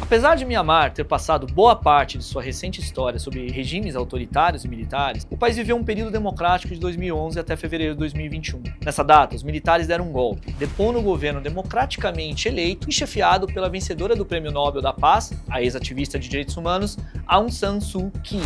Apesar de Myanmar ter passado boa parte de sua recente história sob regimes autoritários e militares, o país viveu um período democrático de 2011 até fevereiro de 2021. Nessa data, os militares deram um golpe, depondo o governo democraticamente eleito e chefiado pela vencedora do Prêmio Nobel da Paz, a ex-ativista de direitos humanos, Aung San Suu Kyi.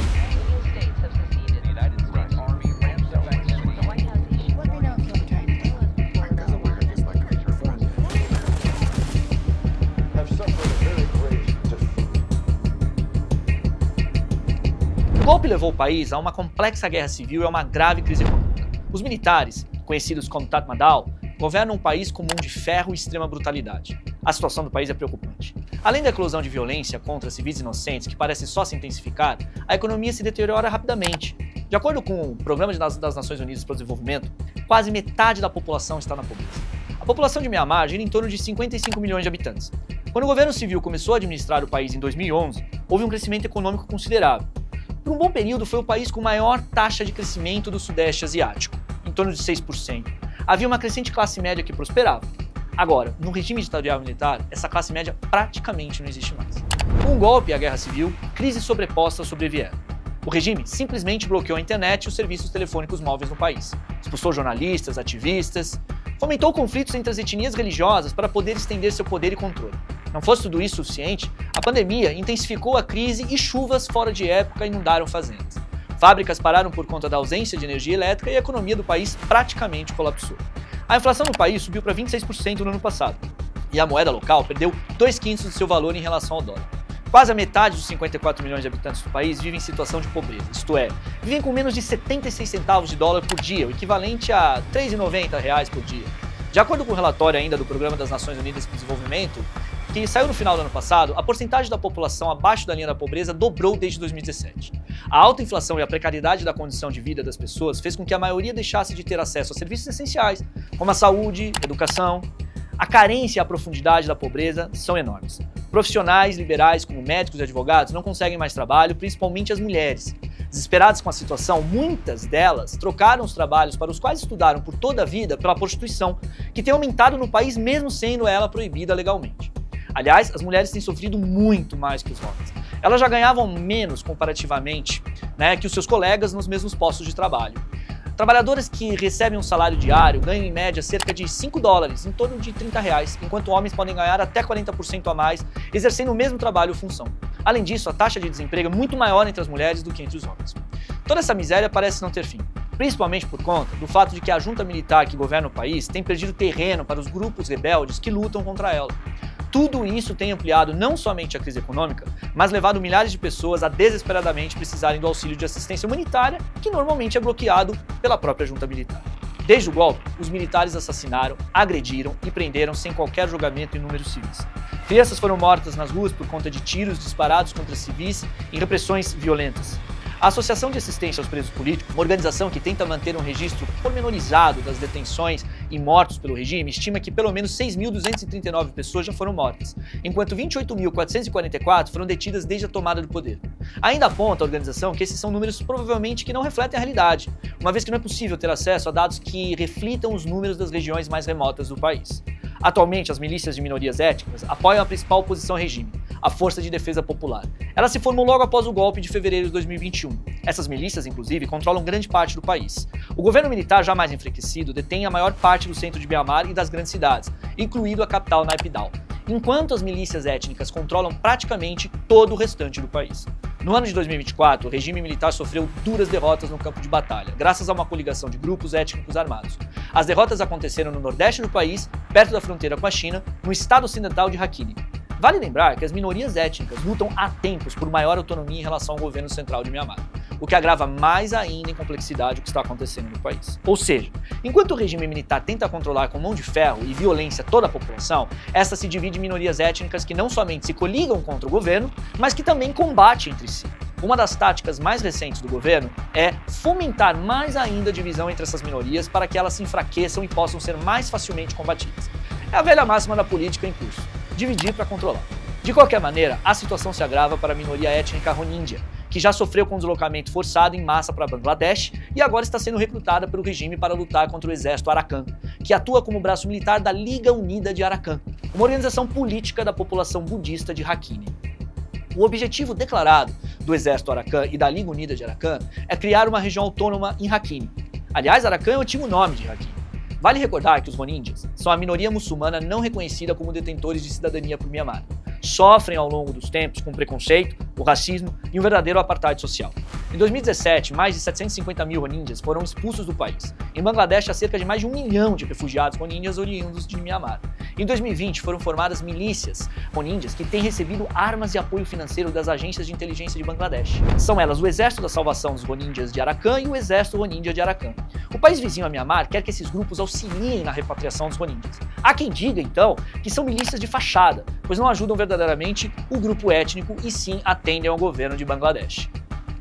O golpe levou o país a uma complexa guerra civil e a uma grave crise econômica. Os militares, conhecidos como Tatmadaw, governam um país com mão de ferro e extrema brutalidade. A situação do país é preocupante. Além da eclosão de violência contra civis inocentes, que parece só se intensificar, a economia se deteriora rapidamente. De acordo com o Programa das Nações Unidas para o Desenvolvimento, quase metade da população está na pobreza. A população de Myanmar gira em torno de 55 milhões de habitantes. Quando o governo civil começou a administrar o país em 2011, houve um crescimento econômico considerável. Por um bom período, foi o país com maior taxa de crescimento do Sudeste Asiático, em torno de 6%. Havia uma crescente classe média que prosperava. Agora, no regime ditatorial militar, essa classe média praticamente não existe mais. Com o golpe e a guerra civil, crises sobrepostas sobrevieram. O regime simplesmente bloqueou a internet e os serviços telefônicos móveis no país. Expulsou jornalistas, ativistas, fomentou conflitos entre as etnias religiosas para poder estender seu poder e controle. Não fosse tudo isso suficiente, a pandemia intensificou a crise e chuvas fora de época inundaram fazendas. Fábricas pararam por conta da ausência de energia elétrica e a economia do país praticamente colapsou. A inflação no país subiu para 26% no ano passado, e a moeda local perdeu 2/5 do seu valor em relação ao dólar. Quase a metade dos 54 milhões de habitantes do país vivem em situação de pobreza, isto é, vivem com menos de 76 centavos de dólar por dia, o equivalente a R$ 3,90 por dia. De acordo com o relatório ainda do Programa das Nações Unidas para o Desenvolvimento, que saiu no final do ano passado, a porcentagem da população abaixo da linha da pobreza dobrou desde 2017. A alta inflação e a precariedade da condição de vida das pessoas fez com que a maioria deixasse de ter acesso a serviços essenciais, como a saúde, educação. A carência e a profundidade da pobreza são enormes. Profissionais liberais, como médicos e advogados, não conseguem mais trabalho, principalmente as mulheres. Desesperadas com a situação, muitas delas trocaram os trabalhos para os quais estudaram por toda a vida pela prostituição, que tem aumentado no país mesmo sendo ela proibida legalmente. Aliás, as mulheres têm sofrido muito mais que os homens. Elas já ganhavam menos comparativamente, que os seus colegas nos mesmos postos de trabalho. Trabalhadoras que recebem um salário diário ganham em média cerca de $5, em torno de R$30, enquanto homens podem ganhar até 40% a mais, exercendo o mesmo trabalho ou função. Além disso, a taxa de desemprego é muito maior entre as mulheres do que entre os homens. Toda essa miséria parece não ter fim, principalmente por conta do fato de que a junta militar que governa o país tem perdido terreno para os grupos rebeldes que lutam contra ela. Tudo isso tem ampliado não somente a crise econômica, mas levado milhares de pessoas a desesperadamente precisarem do auxílio de assistência humanitária, que normalmente é bloqueado pela própria junta militar. Desde o golpe, os militares assassinaram, agrediram e prenderam sem qualquer julgamento inúmeros civis. Crianças foram mortas nas ruas por conta de tiros disparados contra civis e repressões violentas. A Associação de Assistência aos Presos Políticos, uma organização que tenta manter um registro pormenorizado das detenções e mortos pelo regime, estima que pelo menos 6.239 pessoas já foram mortas, enquanto 28.444 foram detidas desde a tomada do poder. Ainda aponta a organização que esses são números provavelmente que não refletem a realidade, uma vez que não é possível ter acesso a dados que reflitam os números das regiões mais remotas do país. Atualmente, as milícias de minorias étnicas apoiam a principal oposição ao regime, a Força de Defesa Popular. Ela se formou logo após o golpe de fevereiro de 2021. Essas milícias, inclusive, controlam grande parte do país. O governo militar, já mais enfraquecido, detém a maior parte do centro de Myanmar e das grandes cidades, incluindo a capital Naypyidaw, enquanto as milícias étnicas controlam praticamente todo o restante do país. No ano de 2024, o regime militar sofreu duras derrotas no campo de batalha, graças a uma coligação de grupos étnicos armados. As derrotas aconteceram no nordeste do país, perto da fronteira com a China, no estado ocidental de Rakhine. Vale lembrar que as minorias étnicas lutam há tempos por maior autonomia em relação ao governo central de Myanmar, o que agrava mais ainda em complexidade o que está acontecendo no país. Ou seja, enquanto o regime militar tenta controlar com mão de ferro e violência toda a população, esta se divide em minorias étnicas que não somente se coligam contra o governo, mas que também combatem entre si. Uma das táticas mais recentes do governo é fomentar mais ainda a divisão entre essas minorias para que elas se enfraqueçam e possam ser mais facilmente combatidas. É a velha máxima da política em curso: dividir para controlar. De qualquer maneira, a situação se agrava para a minoria étnica Rohingya, que já sofreu com deslocamento forçado em massa para Bangladesh e agora está sendo recrutada pelo regime para lutar contra o exército Arakan, que atua como braço militar da Liga Unida de Arakan, uma organização política da população budista de Rakhine. O objetivo declarado do Exército Arakan e da Liga Unida de Arakan é criar uma região autônoma em Rakhine. Aliás, Arakan é o antigo nome de Rakhine. Vale recordar que os Rohingyas são a minoria muçulmana não reconhecida como detentores de cidadania por Mianmar. Sofrem ao longo dos tempos com preconceito, o racismo e um verdadeiro apartheid social. Em 2017, mais de 750 mil Rohingyas foram expulsos do país. Em Bangladesh, há cerca de mais de 1 milhão de refugiados Rohingyas oriundos de Mianmar. Em 2020, foram formadas milícias Rohingyas que têm recebido armas e apoio financeiro das agências de inteligência de Bangladesh. São elas o Exército da Salvação dos Rohingyas de Arakan e o Exército Rohingya de Arakan. O país vizinho a Mianmar quer que esses grupos auxiliem na repatriação dos Rohingyas. Há quem diga, então, que são milícias de fachada, pois não ajudam verdadeiramente o grupo étnico e sim atendem ao governo de Bangladesh.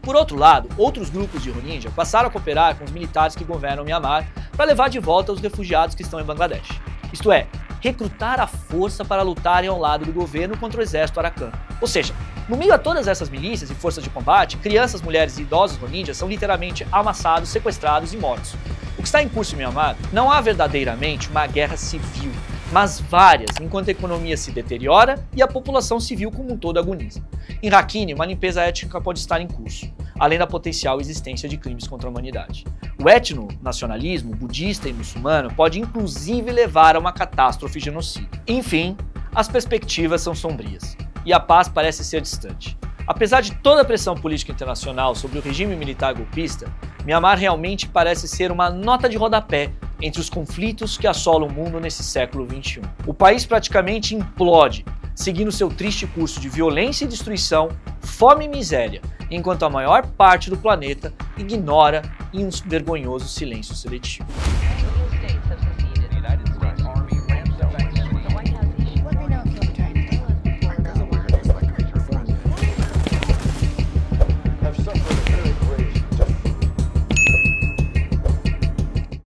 Por outro lado, outros grupos de Rohingya passaram a cooperar com os militares que governam Mianmar para levar de volta os refugiados que estão em Bangladesh. Isto é, recrutar a força para lutarem ao lado do governo contra o exército Arakan. Ou seja, no meio a todas essas milícias e forças de combate, crianças, mulheres e idosos Rohingyas são literalmente amassados, sequestrados e mortos. O que está em curso em Mianmar não há verdadeiramente uma guerra civil, mas várias, enquanto a economia se deteriora e a população civil como um todo agoniza. Em Rakhine, uma limpeza étnica pode estar em curso, além da potencial existência de crimes contra a humanidade. O etnonacionalismo budista e muçulmano pode inclusive levar a uma catástrofe genocida. Enfim, as perspectivas são sombrias, e a paz parece ser distante. Apesar de toda a pressão política internacional sobre o regime militar golpista, Mianmar realmente parece ser uma nota de rodapé entre os conflitos que assolam o mundo nesse século XXI. O país praticamente implode, seguindo seu triste curso de violência e destruição, fome e miséria, enquanto a maior parte do planeta ignora em um vergonhoso silêncio seletivo.